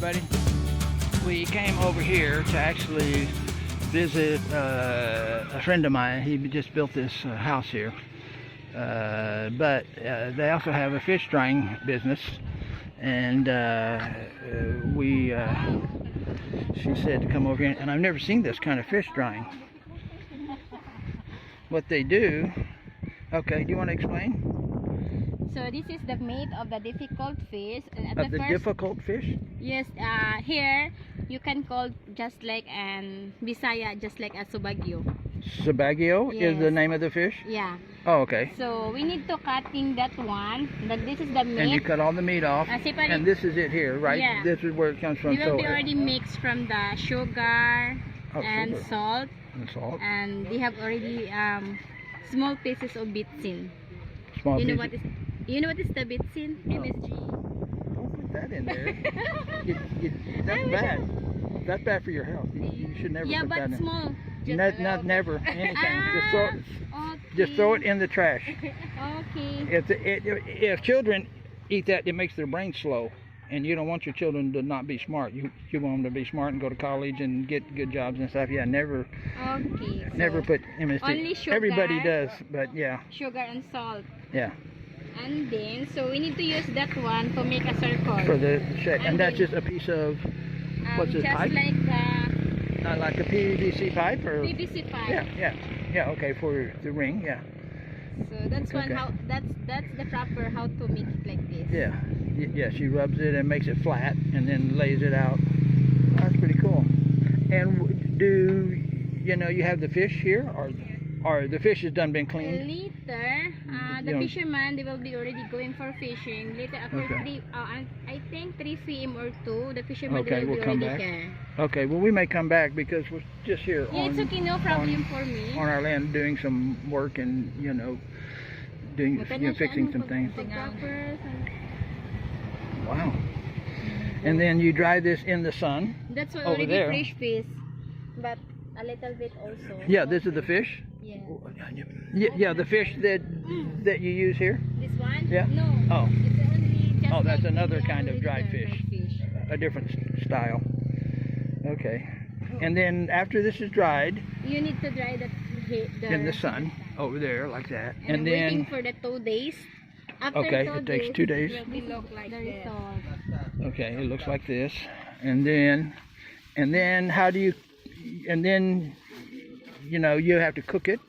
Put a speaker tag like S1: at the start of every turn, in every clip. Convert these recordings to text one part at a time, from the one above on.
S1: everybody. We came over here to actually visit a friend of mine. He just built this house here. But they also have a fish drying business. And she said to come over here. And I've never seen this kind of fish drying. What they do. Okay, do you want to explain?
S2: So this is the meat of the difficult fish.
S1: Of the difficult fish?
S2: Yes, here you can call just like an Bisaya, just like a Subagyo.
S1: Subagyo is the name of the fish?
S2: Yeah.
S1: Oh, okay.
S2: So we need to cutting that one. This is the meat.
S1: And you cut all the meat off. And this is it here, right?
S2: Yeah.
S1: This is where it comes from.
S2: It will be already mixed from the sugar and
S1: sugar.
S2: salt.
S1: And salt.
S2: And they have already small pieces of bitsin.
S1: Small
S2: you know
S1: pieces.
S2: You know what is the bitsin?
S1: No.
S2: MSG.
S1: Don't put that in there. That's bad. That's bad for your health. You should never put that in.
S2: Yeah, but small.
S1: Not never. Anything.
S2: Okay.
S1: Just throw it in the trash.
S2: Okay.
S1: If children eat that, it makes their brain slow. And you don't want your children to not be smart. You want them to be smart and go to college and get good jobs and stuff. Yeah, never.
S2: Okay.
S1: Never put MSG.
S2: Only sugar.
S1: Everybody does, but yeah.
S2: Sugar and salt.
S1: Yeah.
S2: And then, so we need to use that one to make a circle.
S1: For the shape. And that's just a piece of, what's this,
S2: just
S1: pipe?
S2: like the...
S1: Not like a PVC pipe? Or?
S2: PVC pipe.
S1: Yeah, okay, for the ring, yeah.
S2: So that's one how, that's the proper how to make it like this.
S1: Yeah, she rubs it and makes it flat and then lays it out. That's pretty cool. And do, you have the fish here? Or the fish has done been cleaned?
S2: Later, the fishermen, they will be already going for fishing. Later, after I think 3 p.m. or 2, the fishermen will be already there.
S1: Okay, well we may come back because we're just here
S2: it's okay, no problem for me.
S1: On our land doing some work and, fixing some things. Wow. And then you dry this in the sun.
S2: That's what
S1: over
S2: already
S1: there.
S2: Fresh fish, but a little bit also.
S1: Yeah, this is the fish? Yeah, the fish that you use here?
S2: This one?
S1: Yeah.
S2: No.
S1: Oh.
S2: It's only just
S1: That's
S2: like
S1: another kind of dried fish. A different style. Okay. And then after this is dried,
S2: you need to dry
S1: in the sun over there like that. And then
S2: waiting for the 2 days. After
S1: it takes 2 days.
S2: It will look like this.
S1: Okay, it looks like this. And then how do you, and then you have to cook it.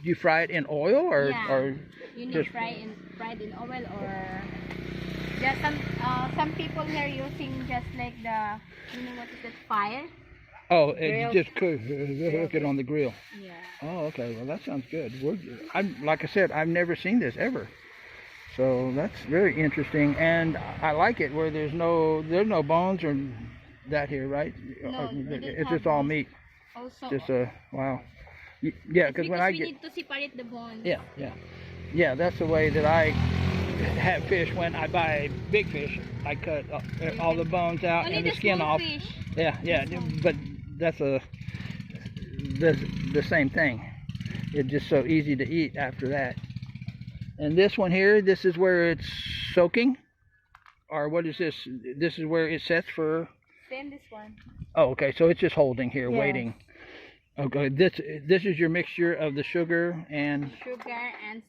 S1: Do you fry it in oil or
S2: you need to fry it in oil or just some people here using just like the what is that, fire?
S1: Oh, it just cook it on the grill.
S2: Yeah.
S1: Oh, okay. Well, that sounds good. Like I said, I've never seen this ever. So that's very interesting, and I like it where there's no bones or that here, right?
S2: No,
S1: it's just all meat.
S2: Also,
S1: just wow. Yeah, because when I
S2: we need to separate the bones.
S1: Yeah. That's the way that I have fish. When I buy big fish, I cut all the bones out and the skin off.
S2: Fish.
S1: Yeah. But that's the same thing. It's just so easy to eat after that. And this one here, this is where it's soaking, or what is this? This is where it sets for.
S2: Same this one.
S1: Oh, okay. So it's just holding here, waiting. Okay, this is your mixture of the sugar and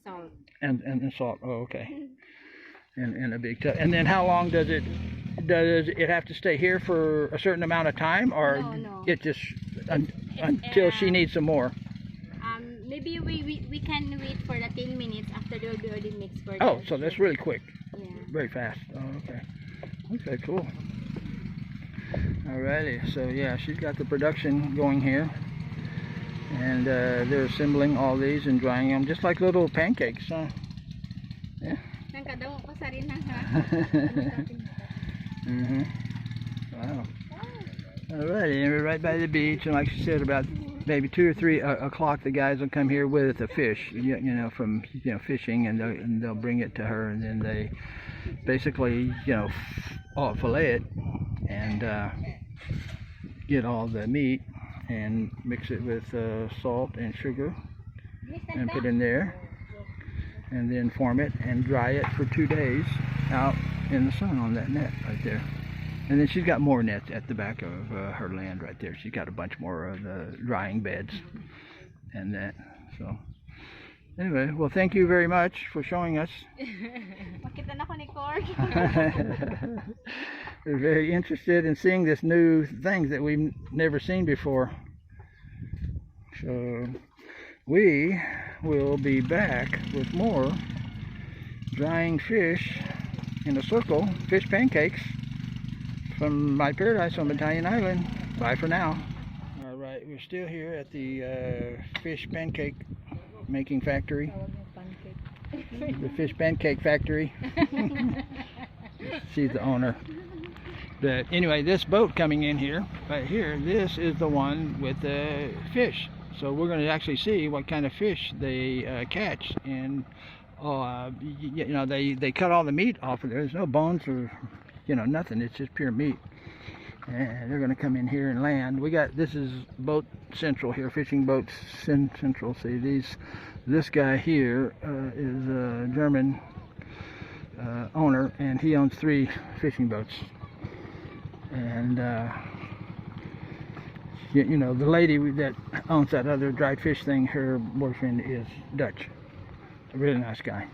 S2: salt.
S1: And salt. Oh, okay. And a big tub. And then how long does it have to stay here for a certain amount of time, or
S2: no.
S1: it just until she needs some more?
S2: Maybe we can wait for the 10 minutes after they will be already mixed for.
S1: Oh, so that's really quick.
S2: Yeah.
S1: Very fast. Oh, okay. Okay, cool. Alrighty. So yeah, she's got the production going here. And they're assembling all these and drying them just like little pancakes, huh? Yeah. Wow. Alrighty, and we're right by the beach, and like she said, about maybe 2 or 3 o'clock, the guys will come here with the fish, from fishing, and they'll bring it to her, and then they basically fillet it and get all the meat and mix it with salt and sugar and put in there, and then form it and dry it for 2 days out in the sun on that net right there. And then she's got more nets at the back of her land right there. She's got a bunch more of the drying beds and that. So anyway, well, thank you very much for showing us.
S2: Makita na ko ni Cord.
S1: We're very interested in seeing this new thing that we've never seen before. So we will be back with more drying fish in a circle, fish pancakes, from my paradise on Bantayan Island. Bye for now. All right, we're still here at the fish pancake making factory. The fish pancake factory. She's the owner. But anyway, this boat coming in here, right here, this is the one with the fish. So we're going to actually see what kind of fish they catch. And you know, they cut all the meat off of there. There's no bones or, you know, nothing. It's just pure meat. And they're going to come in here and land. We got, this is boat central here, fishing boats central. See, this guy here is a German owner, and he owns 3 fishing boats. And you know, the lady that owns that other dried fish thing, her boyfriend is Dutch. A really nice guy.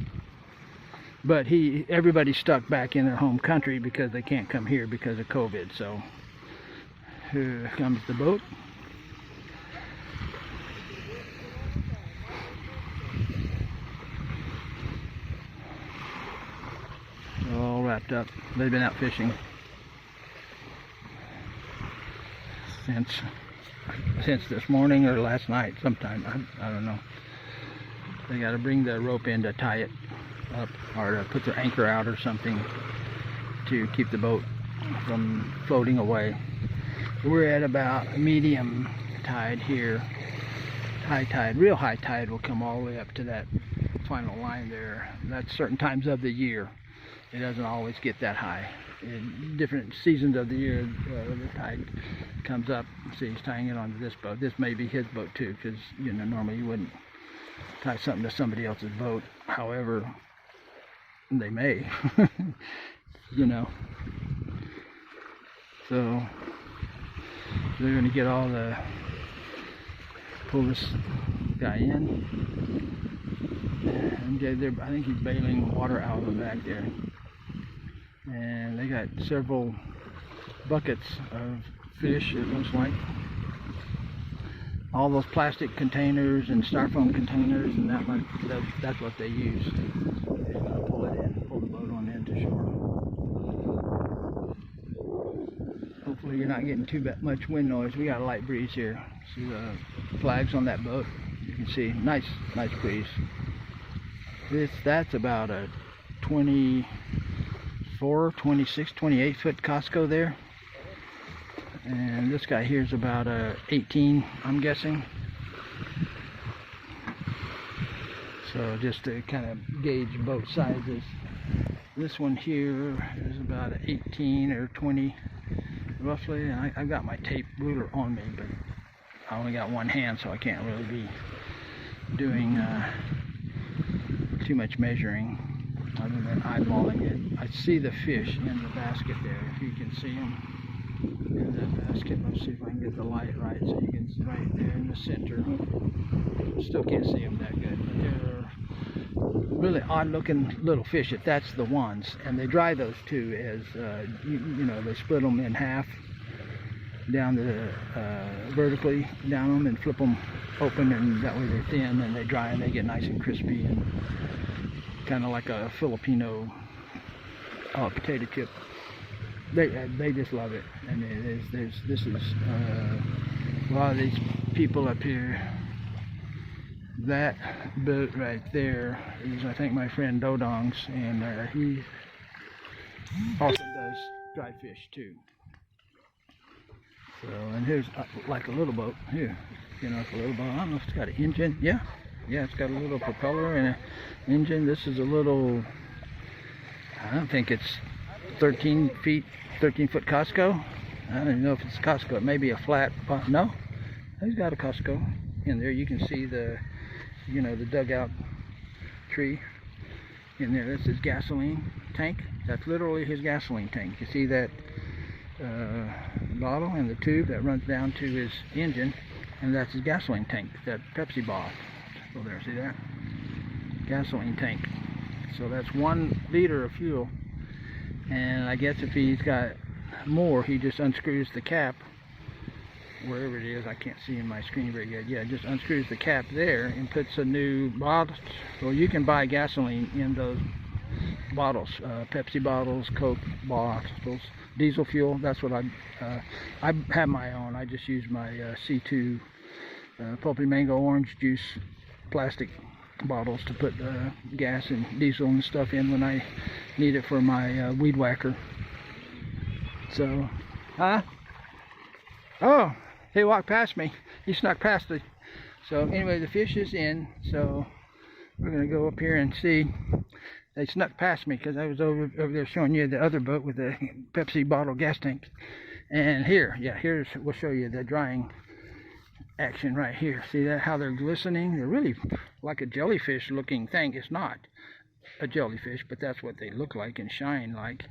S1: But everybody's stuck back in their home country because they can't come here because of COVID. So here comes the boat. All wrapped up. They've been out fishing since this morning or last night sometime. I don't know. They got to bring the rope in to tie it up or to put their anchor out or something to keep the boat from floating away. We're at about medium tide here. High tide, real high tide will come all the way up to that final line there. That's certain times of the year. It doesn't always get that high. In different seasons of the year, the tide comes up. See, he's tying it onto this boat. This may be his boat too, because you know, normally you wouldn't tie something to somebody else's boat. However, they may, you know. So they're going to get all pull this guy in. And I think he's bailing water out of the back there. And they got several buckets of fish, it looks like. All those plastic containers and styrofoam containers, and that's what they use. They're going to pull it in, pull the boat on into shore. Hopefully you're not getting too much wind noise. We got a light breeze here. See the flags on that boat? You can see, nice breeze. That's about a 24, 26, 28 foot Costco there. And this guy here is about 18, I'm guessing. So just to kind of gauge both sizes. This one here is about 18 or 20 roughly. And I've got my tape ruler on me, but I only got one hand, so I can't really be doing too much measuring other than eyeballing it. I see the fish in the basket there, if you can see them in that basket. Let's see if I can get the light right so you can see right there in the center. Still can't see them that good, but they're really odd looking little fish if that's the ones. And they dry those too as you know, they split them in half down vertically down them and flip them open, and that way they're thin and they dry and they get nice and crispy and kind of like a Filipino potato chip. They just love it. And this is a lot of these people up here. That boat right there is, I think, my friend Dodong's, and he also does dry fish too. So, and here's like a little boat here. You know, it's a little boat. I don't know if it's got an engine. Yeah, it's got a little propeller and an engine. This is a little, I don't think it's 13 foot Costco. I don't even know if it's Costco. It may be a flat. No, he's got a Costco in there. You can see the, you know, the dugout tree in there. That's his gasoline tank. That's literally his gasoline tank. You see that bottle and the tube that runs down to his engine, and that's his gasoline tank, that Pepsi bottle. So there, see that? Gasoline tank. So that's 1 liter of fuel, and I guess if he's got more, he just unscrews the cap wherever it is. I can't see in my screen very good. Yeah, just unscrews the cap there and puts a new bottle. Well, you can buy gasoline in those bottles, Pepsi bottles, Coke bottles, diesel fuel. That's what I have my own. I just use my C2 pulpy mango orange juice plastic bottles to put gas and diesel and stuff in when I need it for my weed whacker. So, oh, he walked past me. He snuck past me. So anyway, the fish is in. So we're gonna go up here and see. They snuck past me because I was over there showing you the other boat with the Pepsi bottle gas tank. And here, yeah, here's, we'll show you the drying action right here. See that, how they're glistening? They're really like a jellyfish looking thing. It's not a jellyfish, but that's what they look like and shine like,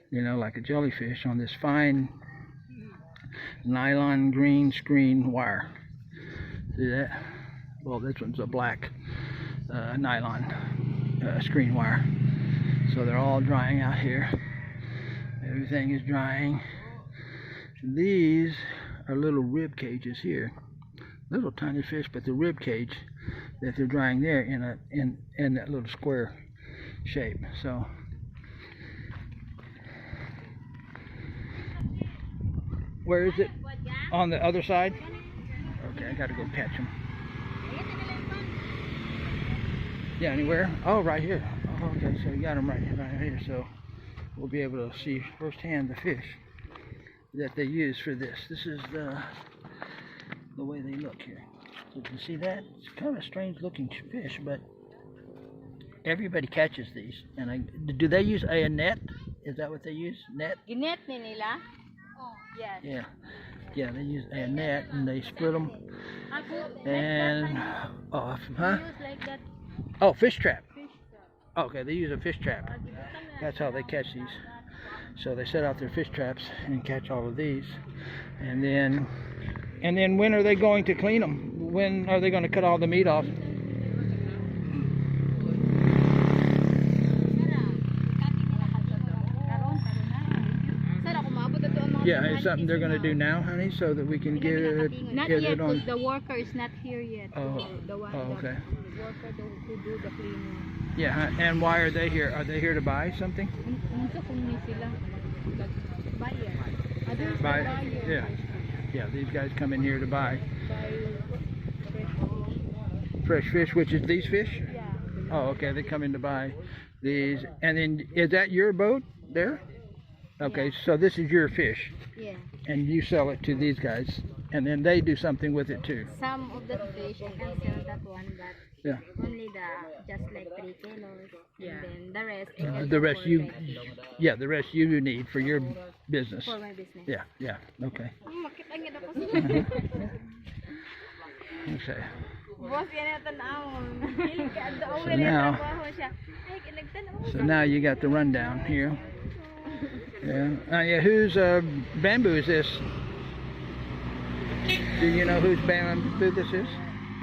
S1: you know, like a jellyfish on this fine nylon green screen wire. See that? Well, this one's a black nylon screen wire. So they're all drying out here. Everything is drying. These are little rib cages here. Little tiny fish, but the rib cage that they're drying there in that little square shape. So where is it? On the other side? Okay, I gotta go catch them. Yeah, anywhere? Oh, right here. Oh, okay, so you got them right here. So we'll be able to see firsthand the fish that they use for this. This is the way they look here. So you can see that? It's kind of a strange looking fish, but everybody catches these. And do they use a net? Is that what they use? Net?
S2: Ginet ni nila? Yes.
S1: Yeah. Yeah, they use a net and they split them. And off, huh?
S2: Like that.
S1: Oh, fish trap. Okay, they use a fish trap. That's how they catch these. So they set out their fish traps and catch all of these. And then when are they going to clean them? When are they going to cut all the meat off? Yeah, it's something they're going to do now, honey, so that we can get
S2: Not
S1: it
S2: yet,
S1: on.
S2: because the worker is not here yet.
S1: Oh,
S2: The one,
S1: okay.
S2: The worker who do the cleaning.
S1: Yeah, and why are they here? Are they here to buy something? Buy, yeah. Yeah, these guys come in here to buy fresh fish, which is these fish?
S2: Yeah.
S1: Oh, okay, they come in to buy these. And then, is that your boat there? Okay,
S2: Yeah.
S1: so this is your fish.
S2: Yeah.
S1: And you sell it to these guys. And then they do something with it too.
S2: Some of the fish I can sell that one, but
S1: Yeah.
S2: only just like 3 kilos. Yeah. And then the rest I can
S1: The rest
S2: for
S1: you,
S2: like
S1: yeah, the rest you need for your business.
S2: for my business.
S1: Yeah, yeah, okay.
S2: Makitangin ako sila.
S1: Okay.
S2: Boss, yan yung tanawon.
S1: So now- So now you got the rundown here. Yeah. Yeah. Whose bamboo is this? Do you know whose bamboo this is?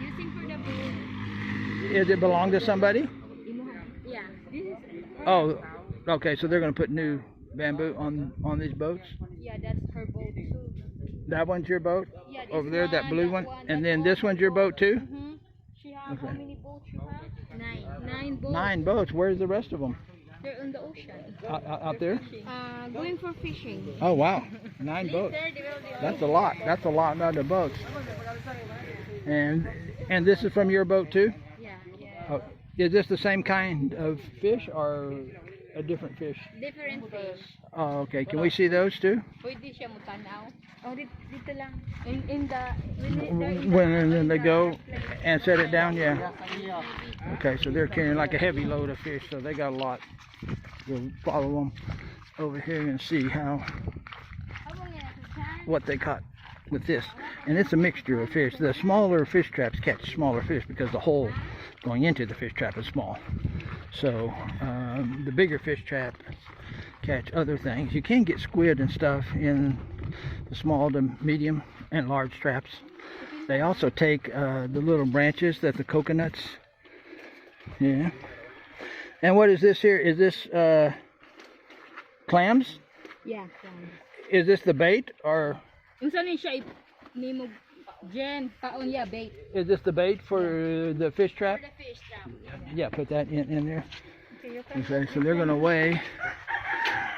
S2: Using for the boat.
S1: Does it belong to somebody?
S2: Yeah. This is
S1: Oh, okay. So they're going to put new bamboo on these boats.
S2: yeah, that's her boat too.
S1: That one's your boat
S2: Yeah, this
S1: over there, that blue one, and
S2: that
S1: then this one's your boat too.
S2: She has
S1: Okay.
S2: how many boats you have? 9. 9 boats.
S1: 9 boats. Where's the rest of them?
S2: They're in the ocean.
S1: Out there?
S2: Going for fishing.
S1: Oh wow, 9 boats. That's a lot. That's a lot of other boats. And this is from your boat too?
S2: Yeah.
S1: Oh, is this the same kind of fish or a different fish?
S2: Different fish.
S1: Oh, okay. Can we see those too?
S2: Pwede siya mutanaw. Oh, dito lang. In the
S1: When they go and set it down, yeah. Okay, so they're carrying like a heavy load of fish, so they got a lot. We'll follow them over here and see what they caught with this. And it's a mixture of fish. The smaller fish traps catch smaller fish because the hole going into the fish trap is small. So the bigger fish trap catch other things. You can get squid and stuff in the small to medium and large traps. They also take the little branches that the coconuts. Yeah. And what is this here? Is this clams?
S2: Yeah.
S1: Is this the bait or?
S2: Bait.
S1: Is this the bait for the fish trap?
S2: For the fish trap.
S1: Yeah, put that in there.
S2: Okay, you can
S1: Okay, so they're gonna weigh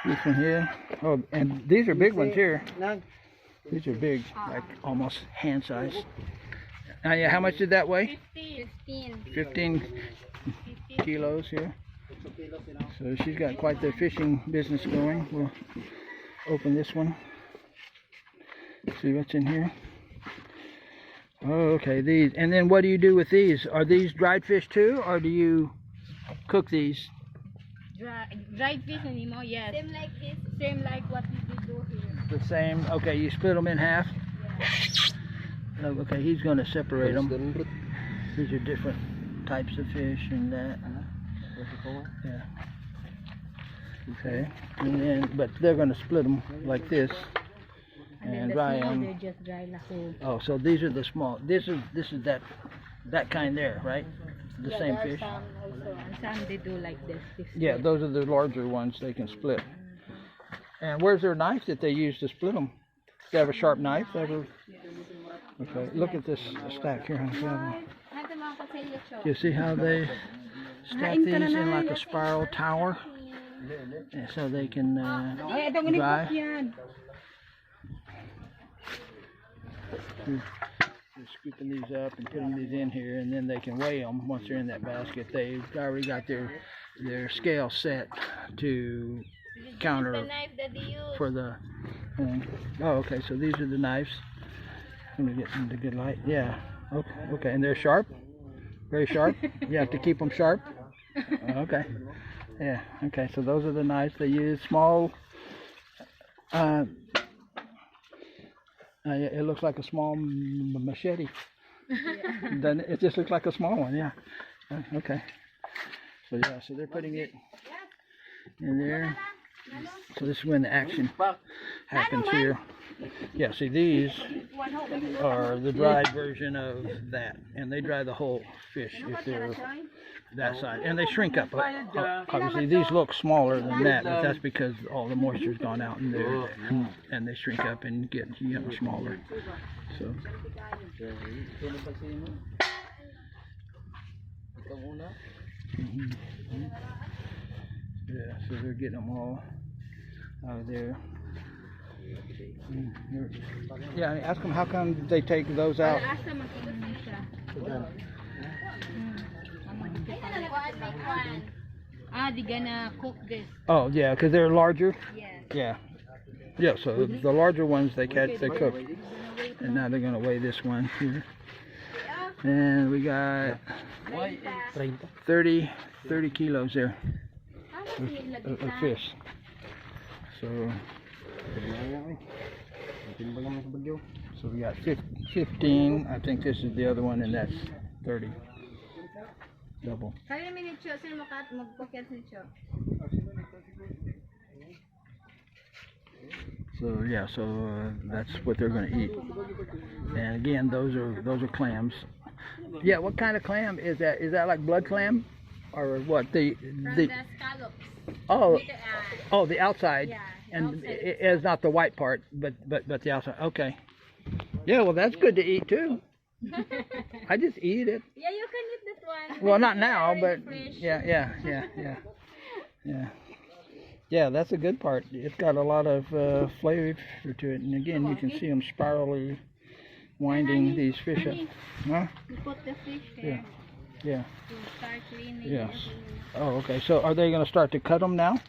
S1: this one here. Oh, and these are big ones here. These are big, like almost hand size. Yeah, how much did that weigh? 15 kilos here. So she's got quite the fishing business going. We'll open this one. See what's in here. Oh, okay, these. And then what do you do with these? Are these dried fish too, or do you cook these?
S2: dried fish anymore, yes. Same like this? Same like what we did do here.
S1: The same. Okay, you split them in half?
S2: Yeah.
S1: Oh, okay, he's going to separate them. These are different types of fish and that. Yeah. Okay, and then, but they're going to split them like this and dry them.
S2: They're just dry la whole.
S1: Oh, so these are the small. This is that kind there, right? The same fish.
S2: Some also, and some they do like this.
S1: Yeah, those are the larger ones they can split. And where's their knife that they use to split them? They have a sharp knife. Ever? Okay, look at this stack here. You see how they stack these in like a spiral tower, and so they can dry. They're scooping these up and putting these in here, and then they can weigh them once they're in that basket. They've already got their scale set to counter for the. Oh, okay. So these are the knives. Let me get into good light. Yeah. Okay. Okay. And they're sharp. Very sharp. You have to keep them sharp. Okay. Yeah. Okay. So those are the knives they use. Small. It looks like a small machete. Then it just looks like a small one. Yeah. Okay. So yeah. So they're putting it in there. So this is when the action happens here. Yeah, see, these are the dried version of that, and they dry the whole fish if they're that side, and they shrink up. Obviously, these look smaller than that, but that's because all the moisture's gone out in there, and they shrink up and get smaller. So. Yeah, so they're getting them all out of there. Yeah, ask them how come they take those out.
S2: They're gonna cook this.
S1: Oh, yeah, because they're larger?
S2: Yes.
S1: Yeah. Yeah, so the larger ones they catch, they cook. And now they're going to weigh this one here. And we got 30 kilos there of fish. So we got 15. I think this is the other one, and that's 30. Double. So yeah, so that's what they're going to eat. And again, those are clams. Yeah, what kind of clam is that? Is that like blood clam, or what? The scallops. Oh, the outside. Yeah, and it is not the white part, but the outside. Okay. Yeah, well that's good to eat too. I just eat it.
S2: Yeah, you can eat this one.
S1: Well, not now, but yeah. Yeah, that's a good part. It's got a lot of flavor to it, and again, you can see them spirally winding these fish up. Huh?
S2: You put the fish there.
S1: Yeah.
S2: To start cleaning.
S1: Yes. Oh, okay. So, are they going to start to cut them now?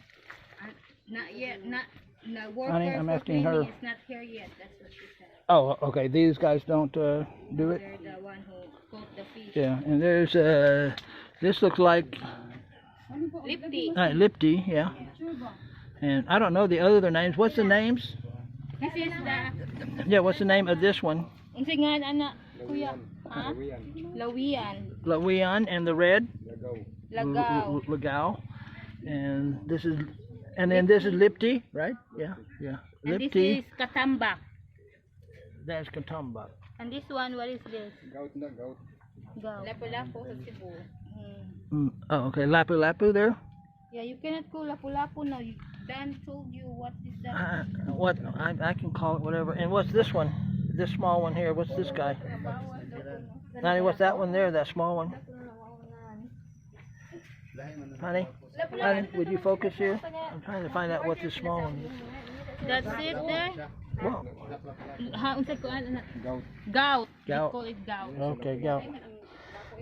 S2: Not yet. Not. The worker
S1: Honey, I'm asking her.
S2: Is not here yet. That's what she said.
S1: Oh, okay. These guys don't do it.
S2: They're the one who caught the fish.
S1: Yeah, and there's this looks like.
S2: Lipti.
S1: Lipti, yeah. And I don't know the other names. What's the names?
S2: This is the.
S1: Yeah, what's the name of this one?
S2: Unsingan anak kuya. Huh? Lawian.
S1: Lawian, and the red?
S2: Lagaw.
S1: Lagaw. And this is, And then this is lipti, right? Yeah, yeah.
S2: And this
S1: Lipti.
S2: is katambak.
S1: That's katambak.
S2: And this one, what is this?
S3: Goat na goat.
S2: Gout. Lapu-lapu sa Cebu.
S1: Oh, okay. Lapu-lapu there.
S2: Yeah, you cannot call lapu-lapu now. Dan told you what is that.
S1: What I can call it whatever. And what's this one? This small one here. What's this guy? Honey, what's that one there? That small one. Honey, would you focus here? I'm trying to find out what this small one is.
S2: That's it there?
S1: Well,
S3: Goat.
S2: Gout. We
S1: Gout.
S2: call it gout.
S1: okay, go.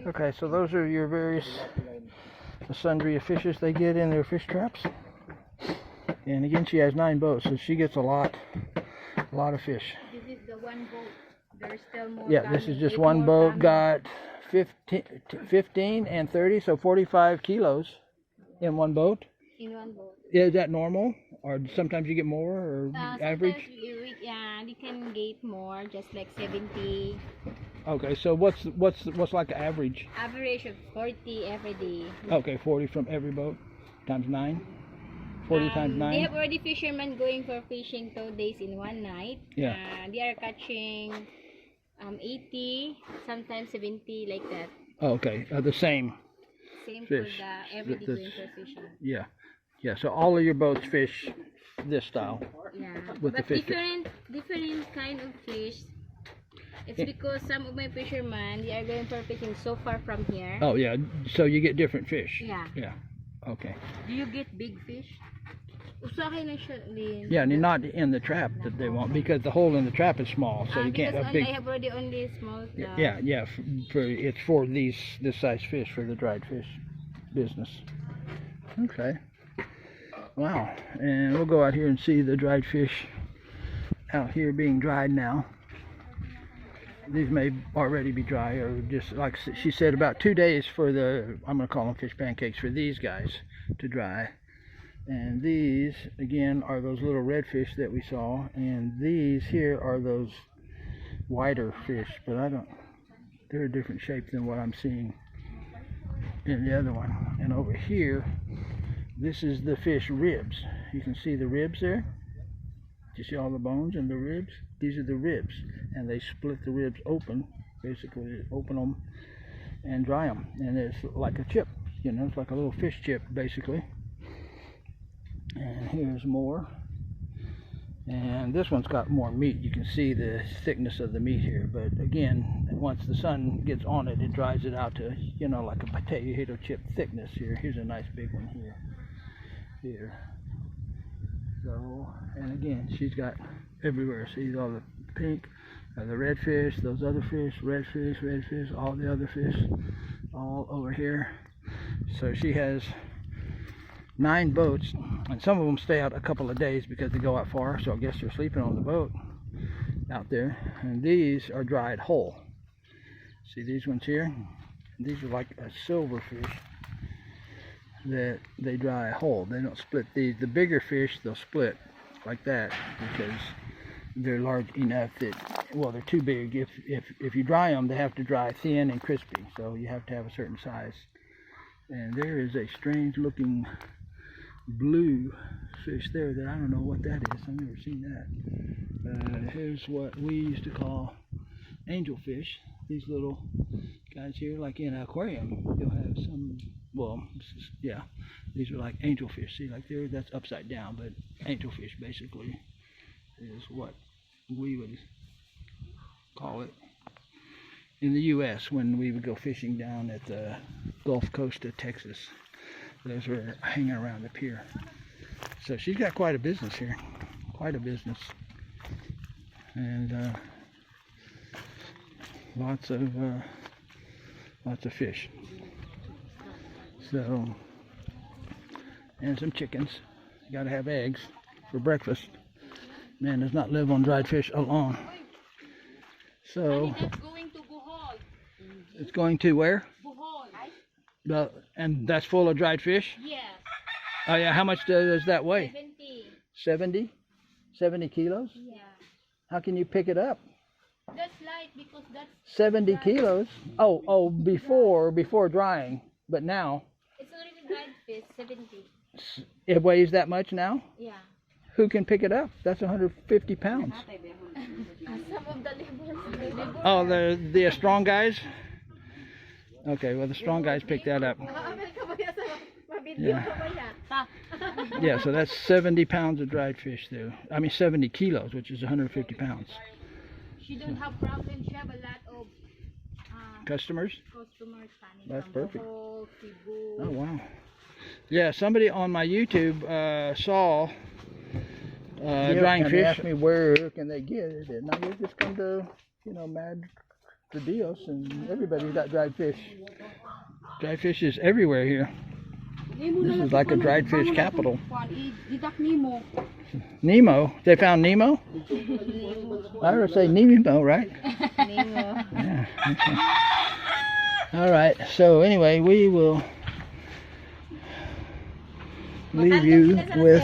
S1: Okay, so those are your various sundry of fishes they get in their fish traps. And again, she has 9 boats, so she gets a lot of fish.
S2: This is the one boat. There's still more.
S1: Yeah, this is
S2: coming.
S1: just
S2: 8
S1: one
S2: more
S1: boat,
S2: coming.
S1: got 15 and 30, so 45 kilos in one boat.
S2: In one boat.
S1: Is that normal, or sometimes you get more, or average?
S2: Yeah, we can get more, just like 70.
S1: Okay, so what's like average?
S2: Average of 40 every day.
S1: Okay, 40 from every boat times 9. 40 times 9.
S2: They have already fishermen going for fishing 2 days in one night.
S1: Yeah.
S2: They are catching 80, sometimes 70, like that.
S1: Okay, the same.
S2: Same
S1: Fish.
S2: for the everyday going for fishing.
S1: Yeah, yeah. So all of your boats fish this style.
S2: Yeah,
S1: With the
S2: but
S1: fish.
S2: different kind of fish. It's because some of my fishermen, they are going for fishing so far from here.
S1: Oh yeah, so you get different fish.
S2: Yeah.
S1: Yeah. Okay.
S2: Do you get big fish? Usakay na siya, Lynn.
S1: Yeah, and not in the trap that they want, because the hole in the trap is small, so you can't
S2: because
S1: have big.
S2: I have already only small stuff.
S1: Yeah. It's for this size fish, for the dried fish business. Okay. Wow. And we'll go out here and see the dried fish out here being dried now. These may already be dry, or just like she said, about 2 days for the, I'm going to call them fish pancakes, for these guys to dry. And these, again, are those little red fish that we saw. And these here are those wider fish, but they're a different shape than what I'm seeing in the other one. And over here, this is the fish ribs. You can see the ribs there. Do you see all the bones and the ribs? These are the ribs, and they split the ribs open, basically open them and dry them. And it's like a chip, it's like a little fish chip, basically. And here's more. And this one's got more meat. You can see the thickness of the meat here. But again, once the sun gets on it, it dries it out to, like a potato chip thickness here. Here's a nice big one here. So, and again, she's got everywhere. See all the pink, the red fish, those other fish, red fish, all the other fish, all over here. So she has 9 boats, and some of them stay out a couple of days because they go out far, so I guess they're sleeping on the boat out there. And these are dried whole. See these ones here? These are like a silver fish that they dry whole. They don't split these. The bigger fish, they'll split like that because they're large enough that, well, they're too big. If you dry them, they have to dry thin and crispy, so you have to have a certain size. And there is a strange looking blue fish there that I don't know what that is. I've never seen that. Here's what we used to call angelfish. These little guys here, like in an aquarium, you'll have some, well, yeah, these are like angelfish. See, like there, that's upside down, but angelfish basically is what we would call it in the U.S. when we would go fishing down at the Gulf Coast of Texas. Those were hanging around the pier. So she's got quite a business here, quite a business, and lots of fish. So, and some chickens. You got to have eggs for breakfast. Man does not live on dried fish alone. So
S2: That's going to Bohol.
S1: it's going to where?
S2: Bohol.
S1: And that's full of dried fish?
S2: Yes.
S1: Oh yeah, how much does that weigh?
S2: 70.
S1: 70? 70 kilos?
S2: Yeah.
S1: How can you pick it up?
S2: That's light because that's
S1: 70
S2: dried.
S1: kilos? Oh, before drying, but now,
S2: It's already dried fish, 70.
S1: It weighs that much now?
S2: Yeah.
S1: Who can pick it up? That's 150 pounds.
S2: Some of the labels.
S1: Oh, the strong guys? Okay, well the strong guys pick that up. Yeah. Yeah, so that's 70 pounds of dried fish there. I mean 70 kilos, which is 150 pounds.
S2: She don't have problems. She have a lot of
S1: Customers?
S2: customers coming
S1: That's
S2: from
S1: perfect.
S2: Bohol, Cebu.
S1: Oh wow. Yeah, somebody on my YouTube saw drying fish. They asked me where can they get it, and I just come to, you know, Mad de Dios, and everybody's got dried fish. Dried fish is everywhere here. This is like a dried fish capital. Nemo. They found Nemo? I would say Nemo, right?
S2: Nemo.
S1: Yeah. Okay. All right. So anyway, we will leave you with.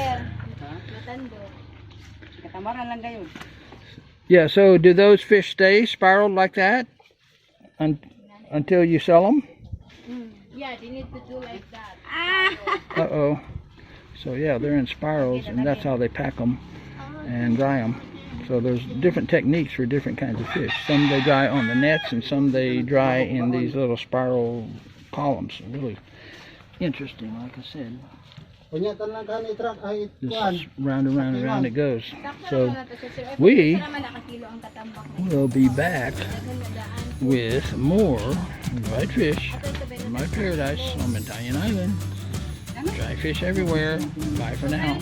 S1: Yeah. So do those fish stay spiraled like that until you sell them?
S2: Yeah, they need to do like that.
S1: Uh-oh. So yeah, they're in spirals, and that's how they pack them and dry them. So there's different techniques for different kinds of fish. Some they dry on the nets, and some they dry in these little spiral columns. Really interesting, like I said. Just round and round and round it goes. So we will be back with more dried fish in my paradise on Bantayan Island. Dry fish everywhere. Bye for now.